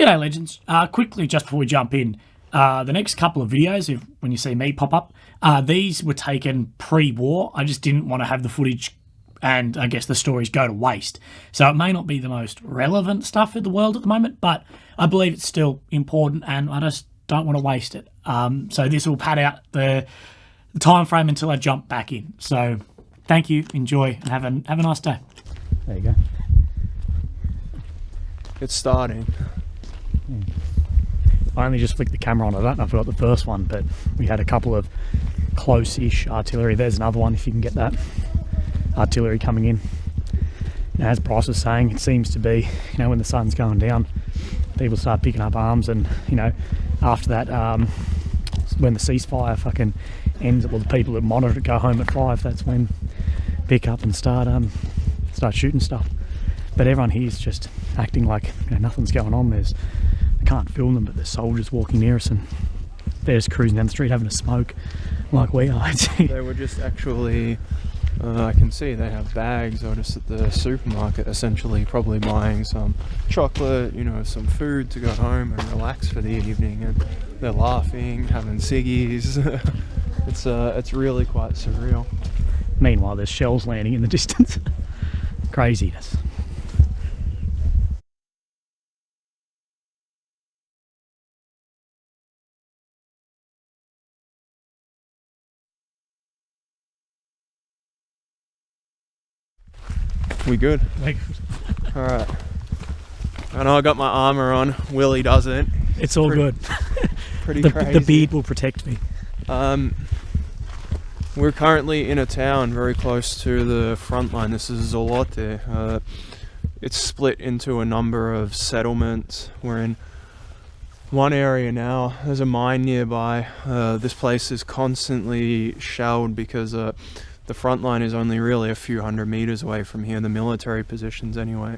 G'day legends. Quickly, just before we jump in, the next couple of videos, when you see me pop up, these were taken pre-war. I just didn't want to have the footage and I guess the stories go to waste. So it may not be the most relevant stuff in the world at the moment, but I believe it's still important and I just don't want to waste it. So this will pad out the time frame until I jump back in. So thank you, enjoy, and have a nice day. There you go. It's starting. I only just flicked the camera on. I don't know if I got the first one, but we had a couple of close-ish artillery. There's another one if you can get that. Artillery coming in. Now, as Bryce was saying, it seems to be, when the sun's going down, people start picking up arms, and after that, when the ceasefire fucking ends, well, the people that monitor it go home at 5. That's when pick up and start shooting stuff. But everyone here is just acting like nothing's going on. I can't film them, but there's soldiers walking near us and they're just cruising down the street having a smoke like we are. They were just actually, I can see they have bags or just at the supermarket, essentially probably buying some chocolate, some food to go home and relax for the evening, and they're laughing, having ciggies. It's really quite surreal. Meanwhile, there's shells landing in the distance. Craziness. We good? Alright. I know I got my armor on. Willie doesn't. It's all good. Pretty crazy. The beard will protect me. We're currently in a town very close to the Frontline. This is Zolote. It's split into a number of settlements. We're in one area now. There's a mine nearby. This place is constantly shelled because the front line is only really a few hundred meters away from here, the military positions anyway.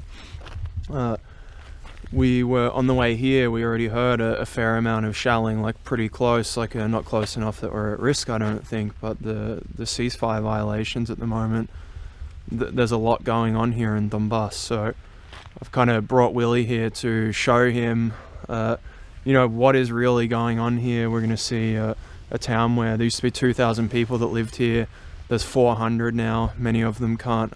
We were on the way here, we already heard a fair amount of shelling, like pretty close, not close enough that we're at risk, I don't think, but the ceasefire violations at the moment, there's a lot going on here in Donbass, so I've kind of brought Willie here to show him, what is really going on here. We're going to see a town where there used to be 2,000 people that lived here. There's 400 now. Many of them can't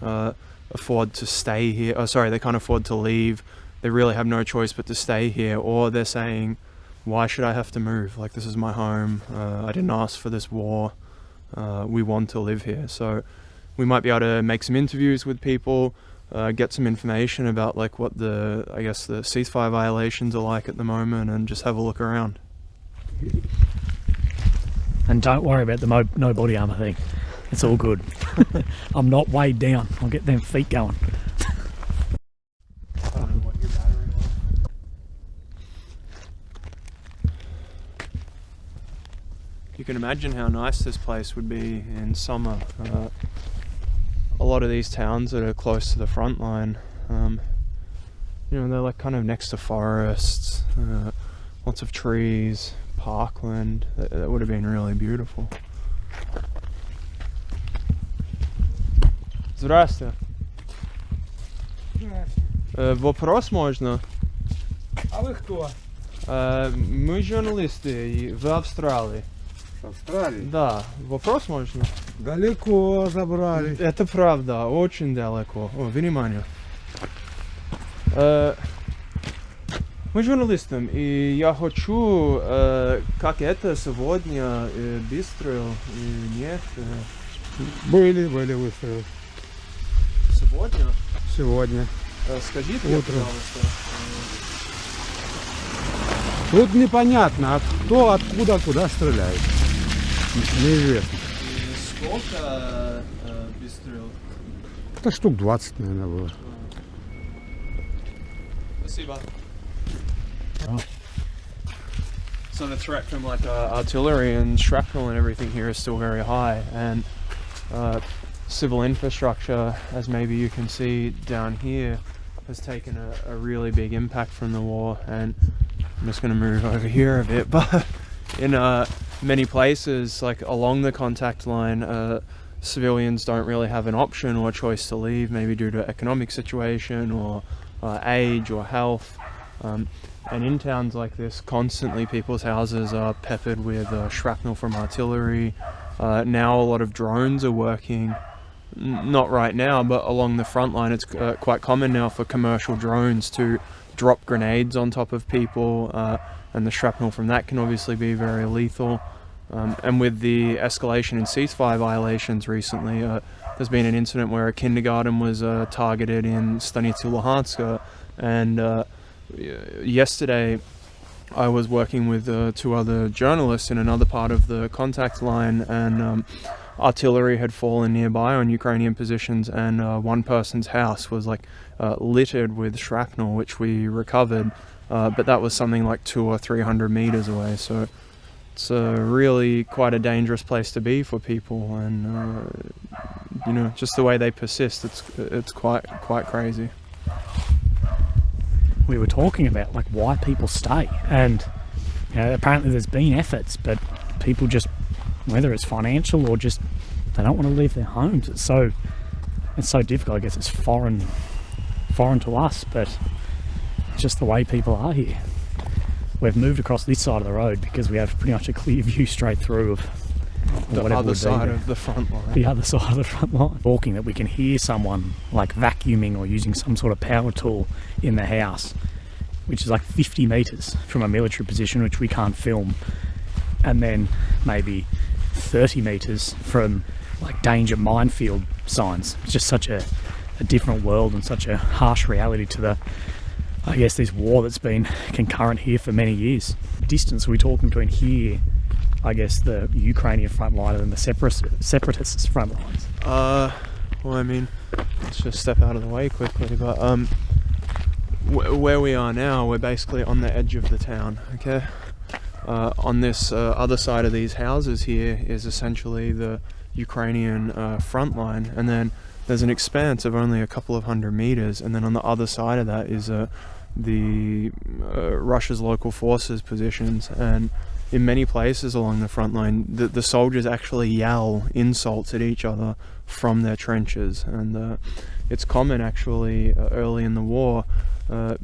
afford to stay here. Oh, sorry, they can't afford to leave. They really have no choice but to stay here. Or they're saying, why should I have to move? Like, this is my home. I didn't ask for this war. We want to live here. So we might be able to make some interviews with people, get some information about what the ceasefire violations are like at the moment, and just have a look around. And don't worry about the no body armor thing. It's all good. I'm not weighed down. I'll get them feet going. I don't know what your battery was. You can imagine how nice this place would be in summer. A lot of these towns that are close to the front line, they're kind of next to forests, lots of trees, parkland. That would have been really beautiful. Здрасте. Вопрос можно? А вы кто? Мы журналисты в Австралии. В Австралии? Да, вопрос можно? Далеко забрали. Это правда, очень далеко. О, внимание. Мы журналисты, и я хочу, как это сегодня выстрел, нет? Были выстрелы. Сегодня? Сегодня. Скажите, Утром. пожалуйста. Тут непонятно, кто, откуда, куда стреляет. Неизвестно. Сколько выстрелов? Это штук 20, наверное, было. Спасибо. So the threat from artillery and shrapnel and everything here is still very high, and civil infrastructure, as maybe you can see down here, has taken a really big impact from the war. And I'm just going to move over here a bit, but in many places, along the contact line, civilians don't really have an option or choice to leave, maybe due to economic situation or age or health. And in towns like this, constantly people's houses are peppered with shrapnel from artillery. Now a lot of drones are working, not right now, but along the front line. It's quite common now for commercial drones to drop grenades on top of people, and the shrapnel from that can obviously be very lethal. And with the escalation in ceasefire violations recently, there's been an incident where a kindergarten was targeted in Stanitsa Luhanska, and yesterday I was working with 2 other journalists in another part of the contact line, and artillery had fallen nearby on Ukrainian positions, and one person's house was like littered with shrapnel, which we recovered, but that was something like 200 or 300 meters away. So it's really quite a dangerous place to be for people, and you know, just the way they persist, it's quite crazy. We were talking about like why people stay, and you know, apparently there's been efforts, but people just, whether it's financial or just they don't want to leave their homes. It's so difficult. I guess it's foreign to us, but it's just the way people are here. We've moved across this side of the road because we have pretty much a clear view straight through of the other side of the front line. The other side of the front line. Walking, that we can hear someone like vacuuming or using some sort of power tool in the house, which is like 50 meters from a military position, which we can't film, and then maybe 30 meters from like danger minefield signs. It's just such a different world and such a harsh reality to the, I guess, this war that's been concurrent here for many years. Distance we're talking between here, I guess, the Ukrainian front line and the separatists front lines. Well, I mean, let's just step out of the way quickly, but where we are now, we're basically on the edge of the town, okay? On this other side of these houses here is essentially the Ukrainian front line, and then there's an expanse of only a couple of 100 meters, and then on the other side of that is the Russia's local forces positions. And in many places along the front line, the soldiers actually yell insults at each other from their trenches, and it's common actually early in the war,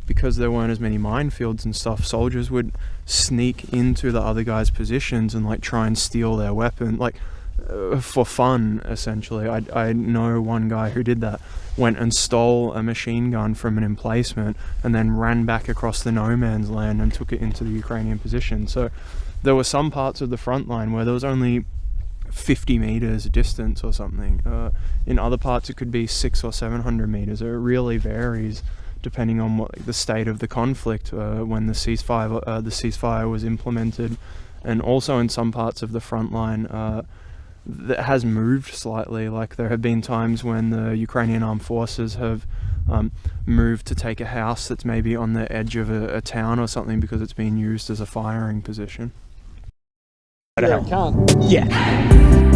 because there weren't as many minefields and stuff, soldiers would sneak into the other guy's positions and like try and steal their weapon, like for fun essentially. I know one guy who did that, went and stole a machine gun from an emplacement and then ran back across the no man's land and took it into the Ukrainian position. So there were some parts of the front line where there was only 50 meters distance or something. In other parts it could be 600 or 700 meters. It really varies depending on what the state of the conflict, when the ceasefire was implemented. And also in some parts of the front line that has moved slightly. Like there have been times when the Ukrainian armed forces have moved to take a house that's maybe on the edge of a town or something because it's being used as a firing position. Yeah, I can't. Yeah.